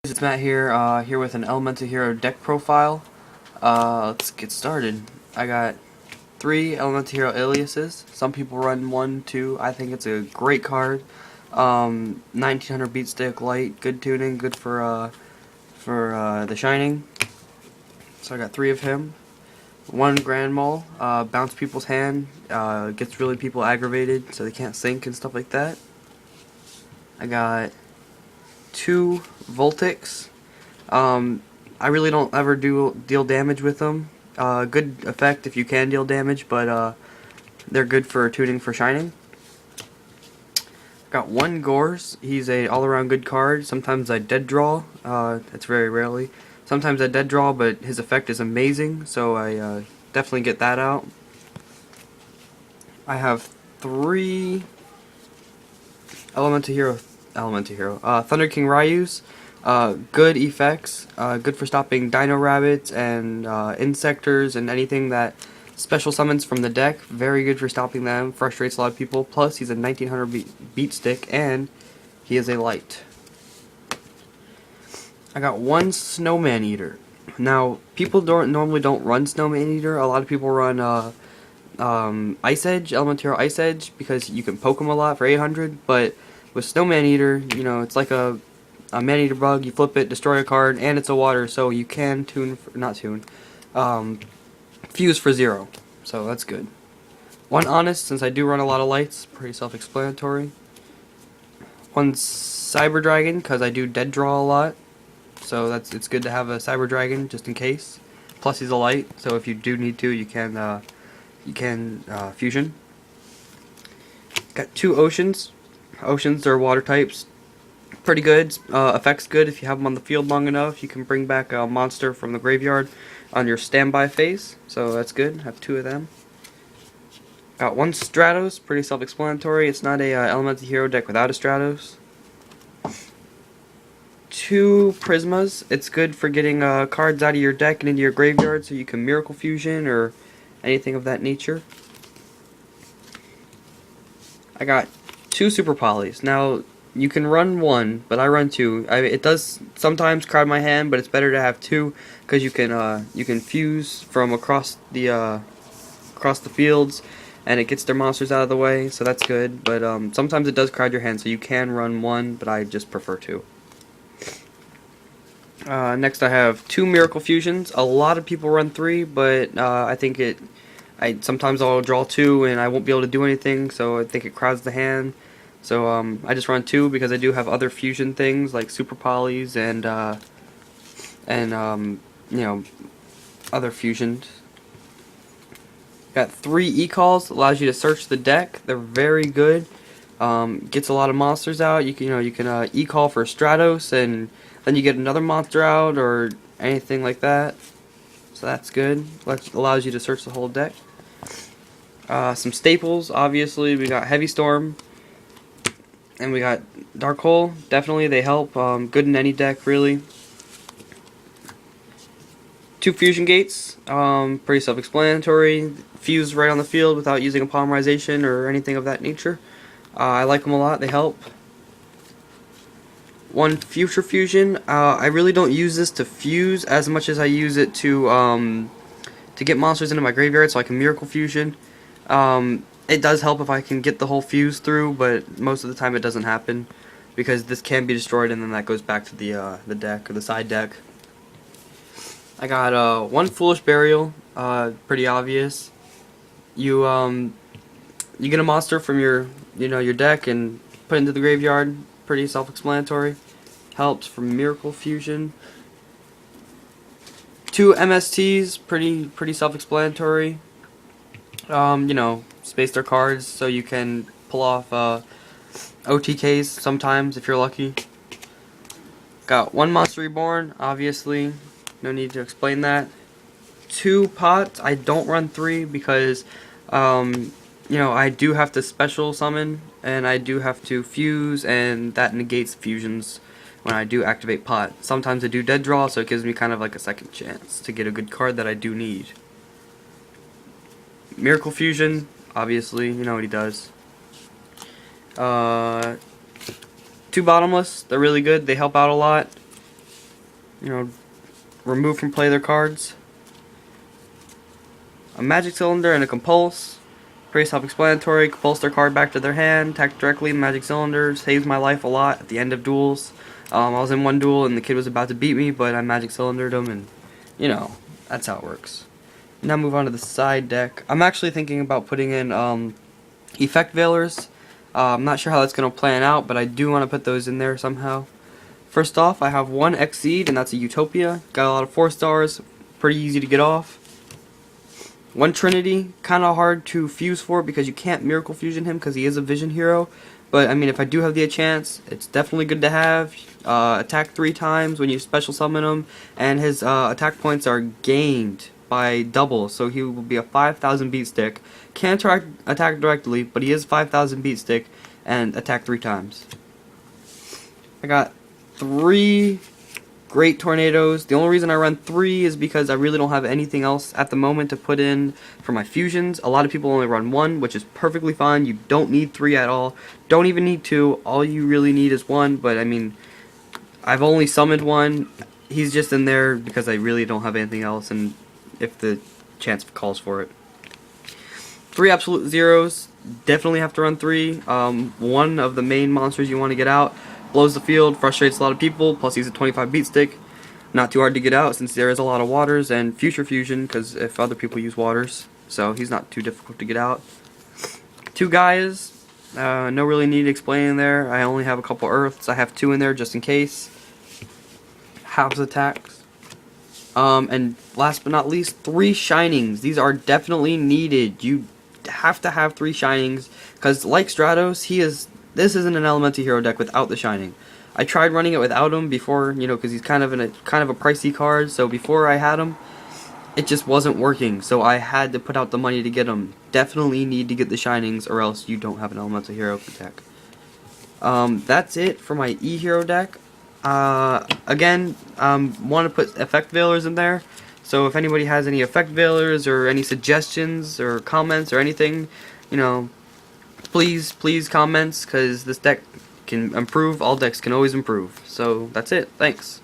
It's Matt here, here with an Elemental Hero deck profile. Let's get started. I got 3 Elemental Hero aliases. Some people run 1, 2. I think it's a great card. 1900 beat stick light, good tuning, good for the Shining. So I got 3 of him. 1 Grand Maul, bounce people's hand, gets really people aggravated so they can't sync and stuff like that. I got 2 Voltics. I really don't ever deal damage with them. Good effect if you can deal damage, but they're good for tuning for Shining. Got 1 Gorz. He's a all-around good card. Sometimes I dead draw. It's very rarely. Sometimes I dead draw, but his effect is amazing, so I definitely get that out. I have 3 Elemental Hero, Thunder King Ryus. Good effects, good for stopping Dino Rabbits and Insectors and anything that special summons from the deck. Very good for stopping them, frustrates a lot of people. Plus, he's a 1900 beat stick and he is a light. I got 1 Snowman Eater. Now, people normally don't run Snowman Eater. A lot of people run Ice Edge, Elemental Hero Ice Edge, because you can poke him a lot for 800, but with Snowman Eater, you know, it's like a Man-Eater bug. You flip it, destroy a card, and it's a water, so you can fuse for 0. So that's good. 1 Honest, since I do run a lot of lights, pretty self-explanatory. 1 Cyber Dragon, because I do dead draw a lot, so it's good to have a Cyber Dragon just in case. Plus he's a light, so if you do need to, you can fusion. Got 2 Oceans. Oceans are water types. Pretty good. Effects good if you have them on the field long enough. You can bring back a monster from the graveyard on your standby phase, so that's good. Have 2 of them. Got 1 Stratos, pretty self-explanatory. It's not a Elemental Hero deck without a Stratos. 2 Prismas. It's good for getting cards out of your deck and into your graveyard, so you can Miracle Fusion or anything of that nature. I got 2 Super Polys. Now, you can run 1, but I run 2. It does sometimes crowd my hand, but it's better to have 2 because you can fuse from across the fields, and it gets their monsters out of the way, so that's good. But sometimes it does crowd your hand, so you can run 1, but I just prefer 2. Next, I have 2 Miracle Fusions. A lot of people run 3, but I think sometimes I'll draw 2 and I won't be able to do anything, so I think it crowds the hand. So I just run 2 because I do have other fusion things like Super Polys and you know, other fusions. Got 3 E-Calls, allows you to search the deck. They're very good. Gets a lot of monsters out. You can E-Call for Stratos, and then you get another monster out or anything like that. So that's good. Allows you to search the whole deck. Some staples, obviously. We got Heavy Storm, and we got Dark Hole. Definitely, they help. Good in any deck, really. 2 Fusion Gates. Pretty self-explanatory. Fuse right on the field without using a polymerization or anything of that nature. I like them a lot. They help. 1 Future Fusion. I really don't use this to fuse as much as I use it to get monsters into my graveyard so I can Miracle Fusion. It does help if I can get the whole fuse through, but most of the time it doesn't happen because this can be destroyed and then that goes back to the deck or the side deck. I got 1 Foolish Burial, pretty obvious. You get a monster from your deck and put it into the graveyard. Pretty self-explanatory. Helps from Miracle Fusion. 2 MSTs, pretty self-explanatory. You know, space their cards so you can pull off OTKs sometimes if you're lucky. Got 1 Monster Reborn, obviously. No need to explain that. 2 Pots. I don't run 3 because you know, I do have to special summon and I do have to fuse, and that negates fusions when I do activate Pot. Sometimes I do dead draw, so it gives me kind of like a second chance to get a good card that I do need. Miracle Fusion, obviously, you know what he does. 2 Bottomless, they're really good, they help out a lot. you know, remove from play their cards. A Magic Cylinder and a Compulse. Pretty self-explanatory. Compulse their card back to their hand. Attack directly. Magic Cylinder saves my life a lot at the end of duels. I was in one duel and the kid was about to beat me, but I Magic Cylindered him, and you know, that's how it works. Now move on to the side deck. I'm actually thinking about putting in Effect Veilers. I'm not sure how that's going to plan out, but I do want to put those in there somehow. First off, I have one Exceed, and that's a Utopia. Got a lot of 4 stars, pretty easy to get off. One Trinity, kind of hard to fuse for because you can't Miracle Fusion him because he is a Vision Hero. But I mean, if I do have the chance, it's definitely good to have. Attack 3 times when you special summon him, and his attack points are gained by double, so he will be a 5,000 beat stick. Can't attack directly, but he is 5,000 beat stick and attack 3 times. I got 3 Great Tornadoes. The only reason I run 3 is because I really don't have anything else at the moment to put in for my fusions. A lot of people only run 1, which is perfectly fine. You don't need 3 at all. Don't even need 2. All you really need is 1, but I mean, I've only summoned 1. He's just in there because I really don't have anything else, and if the chance calls for it. 3 Absolute Zeros. Definitely have to run 3. One of the main monsters you want to get out. Blows the field, frustrates a lot of people, plus he's a 25 beat stick. Not too hard to get out since there is a lot of waters, and Future Fusion, because if other people use waters, so he's not too difficult to get out. 2 Gaias, no really need explaining there. I only have a couple Earths, I have 2 in there just in case. Halves attacks. And last but not least, 3 Shinings. These are definitely needed. You have to have 3 Shinings, because like Stratos, this isn't an Elemental Hero deck without the Shining. I tried running it without him before, you know, because he's kind of a pricey card. So before I had him, it just wasn't working. So I had to put out the money to get him. Definitely need to get the Shinings, or else you don't have an Elemental Hero deck. That's it for my E-Hero deck. Again, want to put Effect Veilers in there. So if anybody has any Effect Veilers or any suggestions or comments or anything, you know, please comments, because this deck can improve. All decks can always improve. So that's it. Thanks.